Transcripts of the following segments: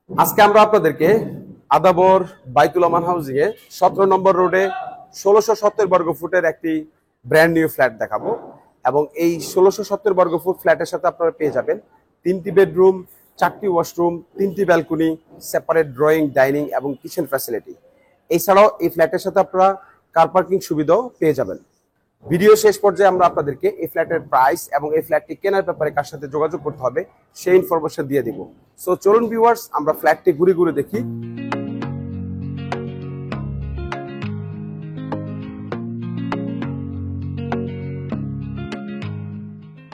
আজকে আমরা আপনাদেরকে আদাবর বাইতুল আমান হাউজিং এ 17 নম্বর রোডে 1670 বর্গ ফুটের একটি ব্র্যান্ড নিউ ফ্ল্যাট দেখাবো। এবং এই 1670 বর্গ ফুট ফ্ল্যাটের সাথে আপনারা পেয়ে যাবেন 3টি বেডরুম, 4টি ওয়াশরুম, 3টি ব্যালকনি, সেপারেট ড্রয়িং, ডাইনিং এবং কিচেন ফ্যাসিলিটি। এছাড়াও এই ফ্ল্যাটের সাথে আপনারা কার পার্কিং সুবিধাও পেয়ে যাবেন। ভিডিও শেষ পর্যায়ে আমরা আপনাদেরকে এই ফ্ল্যাটের প্রাইস এবং এই ফ্ল্যাটটি কেনার ব্যাপারে কার সাথে যোগাযোগ করতে হবে সেই ইনফরমেশন দিয়ে দিব। সো চলুন ভিউয়ার্স, আমরা ফ্ল্যাটটি ঘুরে ঘুরে দেখি।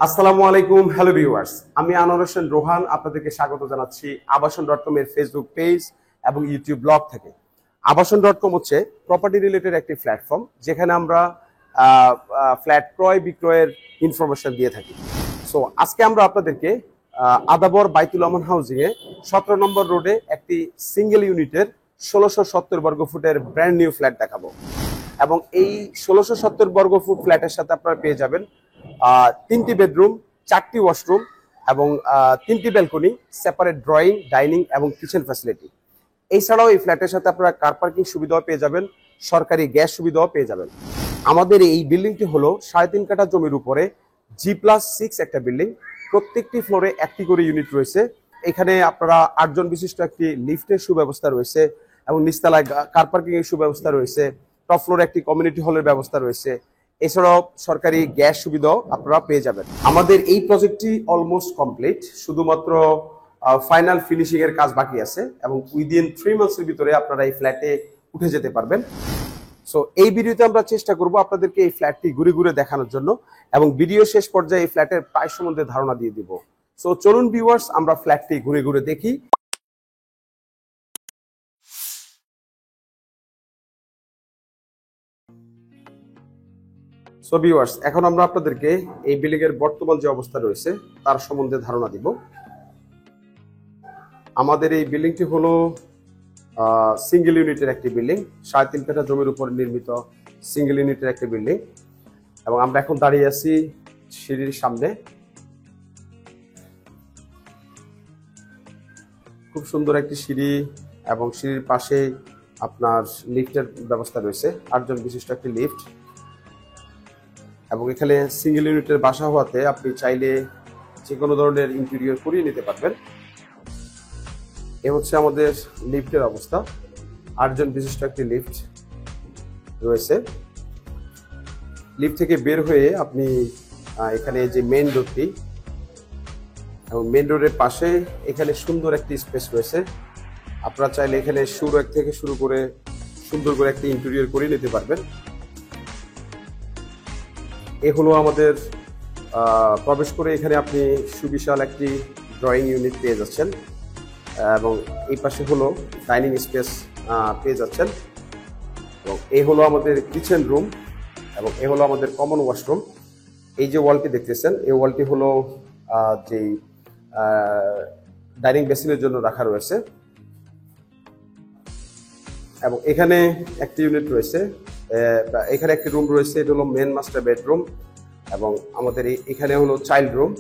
আসসালামু আলাইকুম, হ্যালো ভিউয়ার্স, আমি আনোয়ার হোসেন রোহান আপনাদেরকে স্বাগত জানাচ্ছি আবাসন.com এর ফেসবুক পেজ এবং ইউটিউব ব্লগ থেকে। আবাসন.com হচ্ছে প্রপার্টি রিলেটেড একটি প্ল্যাটফর্ম যেখানে আমরা ফ্ল্যাট ক্রয় বিক্রয়ের ইনফরমেশন দিয়ে থাকি। সো আজকে আমরা আপনাদেরকে আদাবর বাইতুল আমান হাউজিং এ 17 নম্বর রোডে একটি সিঙ্গেল ইউনিটের 1670 বর্গ ফুটের ব্র্যান্ড নিউ ফ্ল্যাট দেখাবো। এবং এই 1670 বর্গ ফুট ফ্ল্যাটের সাথে আপনারা পেয়ে যাবেন 3টি বেডরুম, 4টি ওয়াশরুম এবং 3টি ব্যালকনি, সেপারেট ড্রয়িং, ডাইনিং এবং কিচেন ফ্যাসিলিটি। এছাড়াও এই ফ্ল্যাটের সাথে আপনারা কার পার্কিং সুবিধাও পেয়ে যাবেন, সরকারি গ্যাস সুবিধাও পেয়ে যাবেন। আমাদের এই বিল্ডিংটি হলো 3.5 কাঠা জমির উপরে G+6 একটা বিল্ডিং। প্রত্যেকটি ফ্লোরে একটি করে ইউনিট রয়েছে। এখানে আপনারা 8 জন বিশিষ্ট একটি লিফটের সুব্যবস্থা রয়েছে এবং নিচতলায় কার পার্কিং এর সুব্যবস্থা রয়েছে। টপ ফ্লোরে একটি কমিউনিটি হলের ব্যবস্থা রয়েছে। এছাড়াও সরকারি গ্যাস সুবিধাও আপনারা পেয়ে যাবেন। আমাদের এই প্রজেক্টটি অলমোস্ট কমপ্লিট, শুধুমাত্র ফাইনাল ফিনিশিং এর কাজ বাকি আছে এবং উইদিন 3 মান্থসের ভিতরে আপনারা এই ফ্ল্যাটে উঠে যেতে পারবেন। সো এই ভিডিওতে আমরা চেষ্টা করব আপনাদেরকে এই ফ্ল্যাটটি ঘুরে ঘুরে দেখানোর জন্য এবং ভিডিও শেষ পর্যায়ে এই ফ্ল্যাটের প্রাইস সম্বন্ধে ধারণা দিয়ে দিব। সো চলুন ভিউয়ার্স, আমরা ফ্ল্যাটটি ঘুরে ঘুরে দেখি। সো ভিউয়ার্স, এখন আমরা আপনাদেরকে এই বিল্ডিং এর বর্তমান যে অবস্থা রয়েছে তার সম্বন্ধে ধারণা দিব। আমাদের এই বিল্ডিংটি হলো সিঙ্গেল ইউনিটের একটি বিল্ডিং, 3.5 কাঠা জমির উপর নির্মিত সিঙ্গেল ইউনিটের একটি বিল্ডিং। এবং আমরা এখন দাঁড়িয়ে আছি সিঁড়ির সামনে। খুব সুন্দর একটি সিঁড়ি এবং সিঁড়ির পাশে আপনার লিফটের ব্যবস্থা রয়েছে, 8 জন বিশিষ্ট একটি লিফট। এবং এখানে সিঙ্গেল ইউনিটের বাসা হওয়াতে আপনি চাইলে যে কোনো ধরনের ইন্টেরিয়র করিয়ে নিতে পারবেন। এ হচ্ছে আমাদের লিফটের অবস্থা, 8 জন বিশিষ্ট একটি লিফট রয়েছে। লিফট থেকে বের হয়ে আপনি এখানে যে মেইন রোডটি এবং মেইন রোডের পাশে এখানে সুন্দর একটি স্পেস রয়েছে। আপনারা চাইলে এখানে সুরক থেকে শুরু করে সুন্দর করে একটি ইন্টেরিয়র করিয়ে নিতে পারবেন। এ হলো আমাদের প্রবেশ করে এখানে আপনি সুবিশাল একটি ড্রয়িং ইউনিট পেয়ে যাচ্ছেন এবং এই পাশে হলো ডাইনিং স্পেস পেয়ে যাচ্ছেন। এবং এই হলো আমাদের কিচেন রুম এবং এই হলো আমাদের কমন ওয়াশরুম। এই যে ওয়ালটি দেখতেছেন, এই ওয়ালটি হলো যে ডাইনিং বেসিনের জন্য রাখা রয়েছে। এবং এখানে একটি ইউনিট রয়েছে, এখানে একটি রুম রয়েছে, এটা হলো মেন মাস্টার বেডরুম। এবং আমাদের এখানে হলো চাইল্ড রুম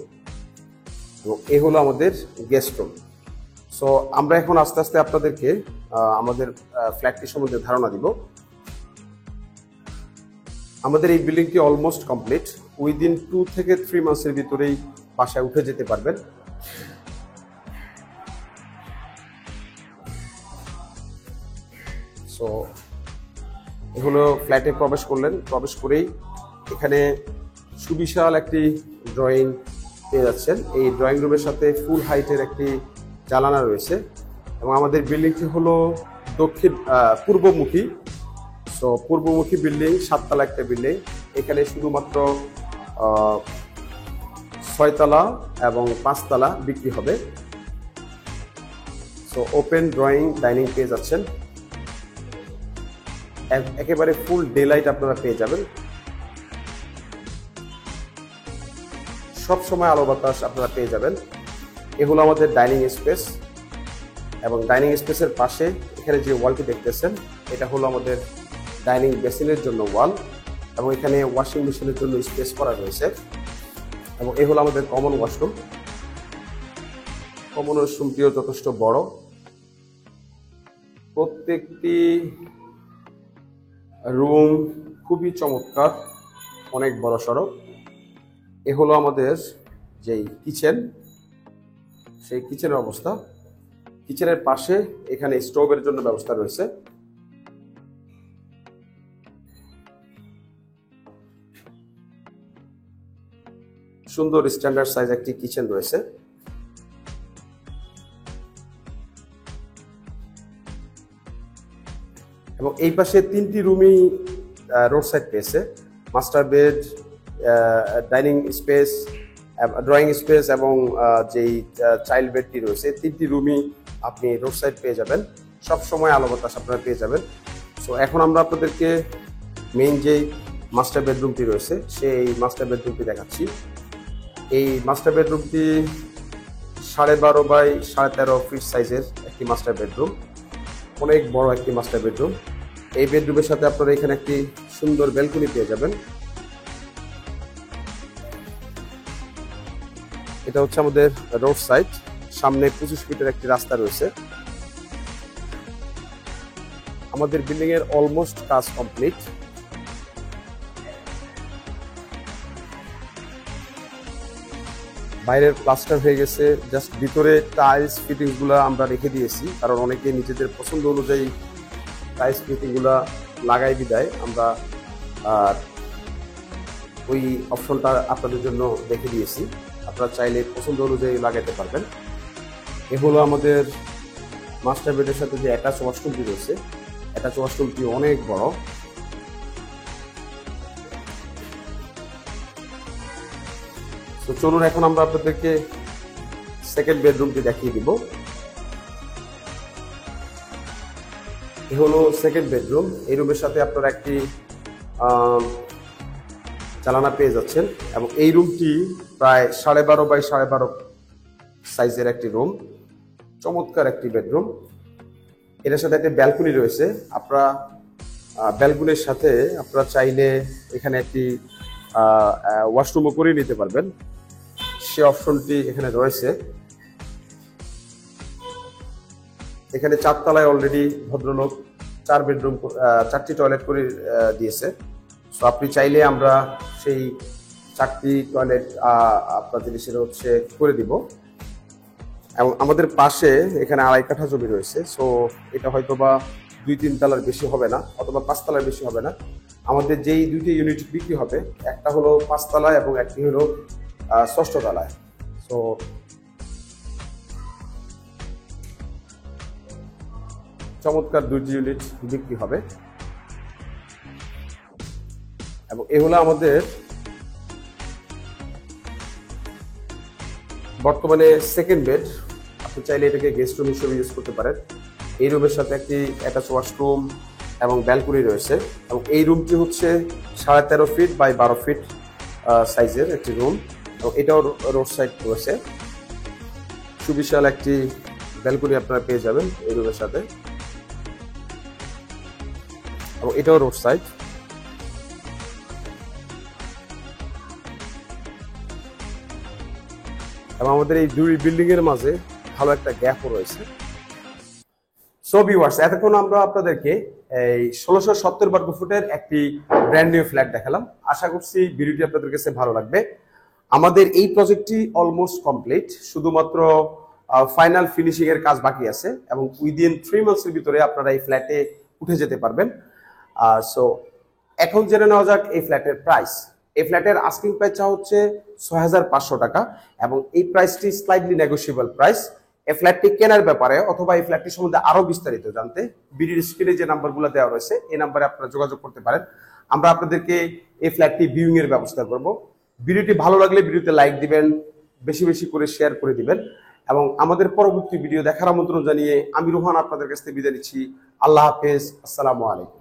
এবং এই হলো আমাদের গেস্ট রুম। সো আমরা এখন আস্তে আস্তে আপনাদেরকে আমাদের ফ্ল্যাটটি সম্বন্ধে ধারণা দিব। আমাদের এই বিল্ডিংটি অলমোস্ট কমপ্লিট, উইদিন 2 থেকে 3 মান্থসের ভিতরেই বাসায় উঠে যেতে পারবেন। সো এগুলো ফ্ল্যাটে প্রবেশ করলেন, প্রবেশ করেই এখানে সুবিশাল একটি ড্রয়িং পেয়ে যাচ্ছেন। এই ড্রয়িং রুমের সাথে ফুল হাইটের একটি জানালা রয়েছে এবং আমাদের বিল্ডিংটি হলো পূর্বমুখী। সো পূর্বমুখী বিল্ডিং, 7 তলা একটা বিল্ডিং। এখানে শুধুমাত্র 6 তলা এবং 5 তলা বিক্রি হবে। সো ওপেন ড্রয়িং, ডাইনিং পেয়ে যাচ্ছেন, একেবারে ফুল ডে লাইট আপনারা পেয়ে যাবেন। সব সময় আলো বাতাস আপনারা পেয়ে যাবেন। এগুলো আমাদের ডাইনিং স্পেস এবং ডাইনিং স্পেসের পাশে এখানে যে ওয়ালটি দেখতেছেন এটা হলো আমাদের ডাইনিং বেসিনের জন্য ওয়াল এবং এখানে ওয়াশিং মেশিনের জন্য স্পেস করা রয়েছে। এবং এই হলো আমাদের কমন ওয়াশরুম। কমন ওয়াশরুমটিও যথেষ্ট বড় প্রত্যেকটি রুম খুবই চমৎকার, অনেক বড় সড়ো। এ হলো আমাদের যেই কিচেন, সেই কিচেনের অবস্থা। কিচেনের পাশে এখানে স্টোভের জন্য ব্যবস্থা রয়েছে। সুন্দর স্ট্যান্ডার্ড সাইজ একটি কিচেন রয়েছে। এবং এই পাশে 3টি রুমই রোড সাইড পেয়েছে। Master bed, dining space, drawing space এবং যেই চাইল্ড বেডটি রয়েছে, 3টি রুমই আপনি রোড সাইড পেয়ে যাবেন। সব সময় আলো বাতাস আপনারা পেয়ে যাবেন। সো এখন আমরা আপনাদেরকে মেইন যেই মাস্টার বেডরুমটি রয়েছে সেই মাস্টার বেডরুমটি দেখাচ্ছি। এই মাস্টার বেডরুমটি 12.5 বাই 13.5 ফিট সাইজের একটি মাস্টার বেডরুম, অনেক বড় একটি মাস্টার বেডরুম। এই বেডরুমের সাথে আপনারা এখানে একটি সুন্দর ব্যালকনি পেয়ে যাবেন। এটা হচ্ছে আমাদের রোড সাইড, সামনে 25 ফিটের একটি রাস্তা রয়েছে। আমাদের বিল্ডিং এর অলমোস্ট কাজ কমপ্লিট। বাইরের প্লাস্টার হয়ে গেছে, জাস্ট ভিতরে টাইলস ফিটিংস গুলা আমরা রেখে দিয়েছি, কারণ অনেকে নিজেদের পছন্দ অনুযায়ী টাইলস ফিটিং গুলা লাগাই বিদায় আমরা ওই অপশনটা আপনাদের জন্য রেখে দিয়েছি। আপনারা চাইলে পছন্দ অনুযায়ী লাগাইতে পারবেন। এ হলো আমাদের মাস্টার বেডের সাথে যে অ্যাটাচ ওয়াশরুমটি রয়েছে। অ্যাটাচ ওয়াশরুমটি অনেক বড়। তো চলুন এখন আমরা আপনাদেরকে সেকেন্ড বেডরুমটি দেখিয়ে দিব। এ হলো সেকেন্ড বেডরুম। এই রুমের সাথে আপনারা একটি জানালা পেয়ে যাচ্ছেন এবং এই রুমটি প্রায় 12.5 বাই 12.5 সাইজের একটি রুম, চমৎকার একটি বেডরুম। এটার সাথে একটি ব্যালকনি রয়েছে। আপনারা ব্যালকনির সাথে আপনারা চাইলে এখানে একটি ওয়াশরুমও করে নিতে পারবেন, সে অপশনটি এখানে রয়েছে। এখানে 4 তলায় অলরেডি ভদ্রলোক 4 বেডরুম 4টি টয়লেট করে দিয়েছে। সো আপনি চাইলে আমরা সেই 4টি টয়লেট আপনার জিনিসের হচ্ছে করে দিব। এবং আমাদের পাশে এখানে 2.5 কাঠা জমি রয়েছে। সো এটা হয়তো বা 2-3 তলার বেশি হবে না, অথবা 5 তলার বেশি হবে না। আমাদের যেই 2টি ইউনিট বিক্রি হবে, একটা হলো 5 তলায় এবং একটি হলো 6ষ্ঠ তলায়। সো চমৎকার 2টি ইউনিট বিক্রি হবে। এবং এ হলো আমাদের বর্তমানে সেকেন্ড বেড। আপনি চাইলে এটাকে গেস্ট রুম হিসেবে ইউজ করতে পারেন। এই রুমের সাথে একটি অ্যাটাচ ওয়াশরুম এবং ব্যালকনি রয়েছে। এবং এই রুমটি হচ্ছে 13.5 ফিট বাই 12 ফিট সাইজের একটি রুম। এবং এটাও রোড সাইড রয়েছে। সুবিশাল একটি ব্যালকনি আপনারা পেয়ে যাবেন এই রুমের সাথে। এবং এটাও রোড সাইড। এবং আমাদের এই 2 বিল্ডিং এর মাঝে ভালো একটা গ্যাপও রয়েছে। সো ভিউয়ার্স, এতক্ষণ আমরা আপনাদেরকে এই 1670 বর্গ ফুটের একটি ব্র্যান্ড নিউ ফ্ল্যাট দেখালাম। আশা করছি ভিডিওটি আপনাদের কাছে ভালো লাগবে। আমাদের এই প্রজেক্টটি অলমোস্ট কমপ্লিট, শুধুমাত্র ফাইনাল ফিনিশিং এর কাজ বাকি আছে এবং উইদিন 3 মান্থসের ভিতরে আপনারা এই ফ্ল্যাটে উঠে যেতে পারবেন। সো এখন জেনে নেওয়া যাক এই ফ্ল্যাটের প্রাইস। এই ফ্ল্যাটের আস্কিং প্রাইস হচ্ছে 6500 টাকা এবং এই প্রাইসটি স্লাইডলি নেগোশিয়েবল প্রাইস। এই ফ্ল্যাটটি কেনার ব্যাপারে অথবা এই ফ্ল্যাটটি সম্বন্ধে আরো বিস্তারিত জানতে ভিডিওর স্ক্রিনে যে নাম্বারগুলো দেওয়া রয়েছে এই নাম্বারে আপনারা যোগাযোগ করতে পারেন। আমরা আপনাদেরকে এই ফ্ল্যাটটি ভিউইং এর ব্যবস্থা করব। ভিডিওটি ভালো লাগলে ভিডিওতে লাইক দিবেন, বেশি বেশি করে শেয়ার করে দিবেন এবং আমাদের পরবর্তী ভিডিও দেখার আমন্ত্রণ জানিয়ে আমি রোহান আপনাদের কাছ থেকে বিদায় নিচ্ছি। আল্লাহ হাফেজ, আসসালামু আলাইকুম।